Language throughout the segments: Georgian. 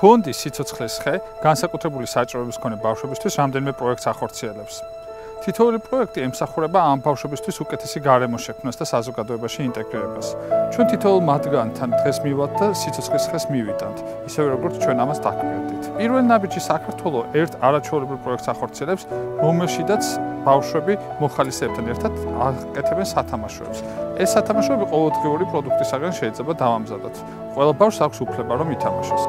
ფონდი სიცოცხლის ხე განსაკუთრებული საჭიროების მქონე ბავშვებისთვის რამდენიმე პროექტს ახორციელებს. თითოეული პროექტი ემსახურება ამ ბავშვებისთვის უკეთესი გარემო შექმნას და საზოგადოებაში ინტეგრირებას. ჩვენ თითოეულ მათგანთან დღეს მივდივართ და სიცოცხლის ხეს მივიტანთ, ისევე როგორც ჩვენ ამას დაგვიერთდით. პირველი ნაბიჯი საქართველოს ერთ არაჩვეულებრივ პროექტს ახორციელებს, რომელშიდაც ბავშვები მოხალისეებთან ერთად აკეთებენ სათამაშოებს. ეს სათამაშოები ყოველდღიური პროდუქტისაგან შეიძლება დავამზადოთ. ყველა ბავშვს აქვს უფლება, რომ ითამაშოს.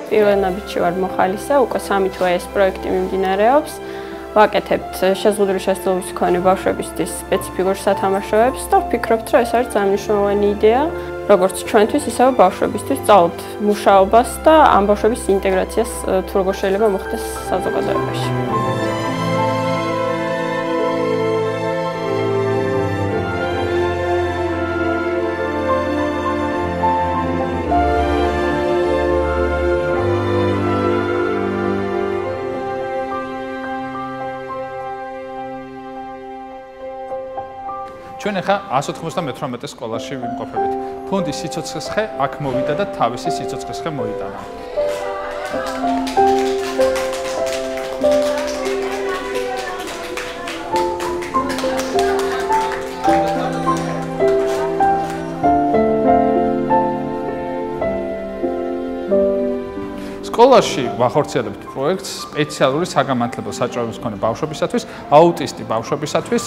პირველ ნაბიჯში ვარ მოხალისე, უკვე 3 თვე ეს პროექტი მიმდინარეობს. ვაკეთებთ შეზღუდული შესაძლებლობის მქონე ბავშვებისთვის სპეციფიკურ სათამაშოებს და ვფიქრობთ, რომ ეს არის ძალიან მნიშვნელოვანი იდეა, როგორც ჩვენთვის, ისევე ბავშვებისთვის სწავლობთ მუშაობას და ამ ბავშვების ინტეგრაციას თუ როგორ შეიძლება მოხდეს საზოგადოებაში. ჩვენ ახლა 198 სკოლაში ვიმყოფებით. ფონდი სიცოცხლის ხე აქ მოვიდა და თავისი სიცოცხლის ხე მოიტანა. სკოლაში ვახორციელებთ პროექტს სპეციალური საგამართლებელ საჭიროების მქონე ბავშვებისათვის, აუტისტი ბავშვებისათვის,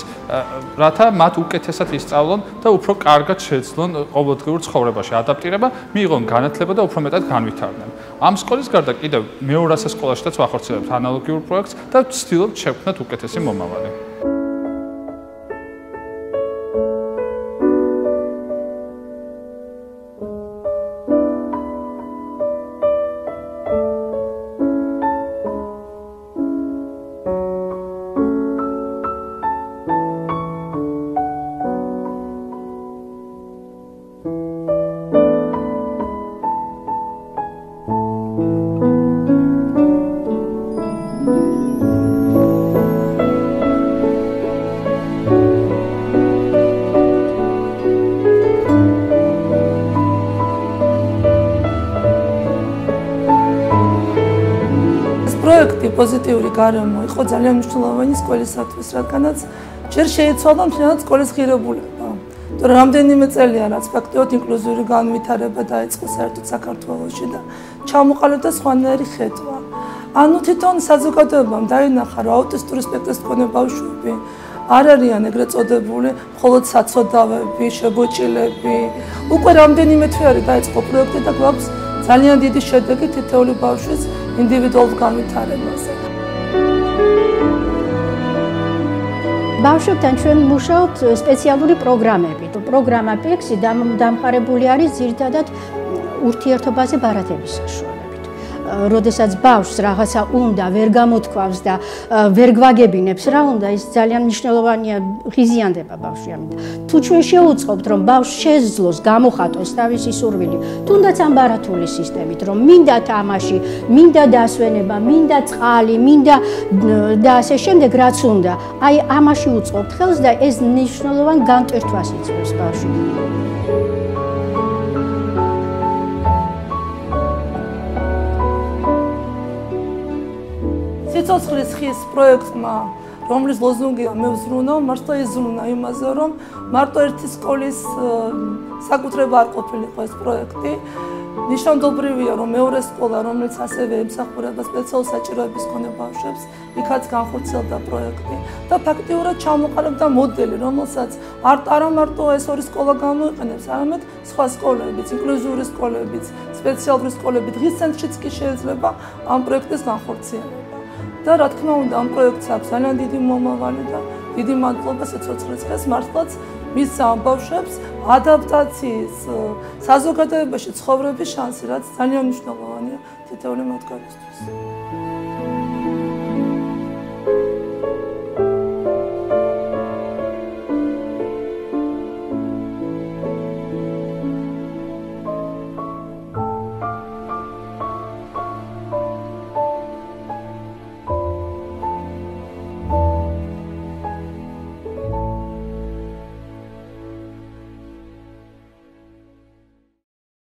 რათა მათ უკეთესად ისწავლონ და უფრო კარგად შეძლონ ყოველდღიურ ცხოვრებაში ადაპტირება, მიიღონ განათლება და უფრო მეტად განვითარდნენ. ამ სკოლის გარდა კიდევ მეორე 100 სკოლაშიც ვახორციელებთ ანალოგიურ პროექტს და ვცდილობთ შევქმნათ უკეთესი მომავალი. პროექტი პოზიტიური გარემო იყო ძალიან მნიშვნელოვანი სკოლისათვის, რადგანაც ჯერ შეიცვალა მთლიანად სკოლის ღირებულება. თორემ რამდენიმე წელია რაც ფაქტიურად ინკლუზიური განვითარება დაიწყო საერთოდ საქართველოში და ჩამოყალიბდა სხვანაირი ხედვა. ანუ თვითონ საზოგადოებამ დაინახა, რომ აუტისტური სპექტრის მქონე ბავშვები არ არიან ეგრეთ წოდებული მხოლოდ საცოდავები, შებოჭილები. უკვე რამდენიმე თვე არის დაიწყო პროექტი და გვაქვს ძალიან დიდი შედეგი თითოეული ბავშვის ინდივიდუალურ განვითარებაზე. ბავშვებთან ჩვენ მუშაობთ სპეციალური პროგრამებით. პროგრამა PEX-ი დამყარებული არის ძირითადად ურთიერთობაზე ბარათების საშუალებით. როდესაც ბავშვს რაღაცა უნდა ვერ გამოთქვავს და ვერ გვაგებინებს რა უნდა, ის ძალიან მნიშვნელოვანია, ღიზიანდება ბავშვი ამით. თუ ჩვენ შევუწყობთ, რომ ბავშვს შეძლოს გამოხატოს თავისი სურვილი, თუნდაც ამ ბარათული სისტემით, რომ მინდა თამაში, მინდა დასვენება, მინდა წყალი, მინდა და ასე შემდეგ რაც უნდა, აი ამაში უწყობთ ხელს და ეს მნიშვნელოვან განტვირთვას იწვევს ბავშვი. სიცოცხლის ხის პროექტმა, რომლის ლოზუნგია მე ვზრუნავ, მართლა იზრუნა იმაზე, რომ მარტო ერთი სკოლის საკუთრება არ ყოფილიყო ეს პროექტი. ნიშანდობრივია, რომ მეორე სკოლა, რომელიც ასევე ემსახურება სპეციალურ საჭიროების მქონე ბავშვებს, იქაც განხორციელდა პროექტი და ფაქტიურად ჩამოყალიბდა მოდელი, რომელსაც არა მარტო ეს ორი სკოლა გამოიყენებს, არამედ სხვა სკოლებიც, ინკლუზიური სკოლებიც, სპეციალური სკოლები დღის ცენტრშიც კი შეიძლება ამ პროექტის განხორციელება. და რა თქმა უნდა, ამ პროექტს აქვს ძალიან დიდი მომავალი და დიდი მადლობა სიცოცხლის ხეს მართლაც მის ამ ბავშვებს ადაპტაციის, საზოგადოებაში ცხოვრების შანსი, რაც ძალიან მნიშვნელოვანია თითოეული მოდგარისთვის.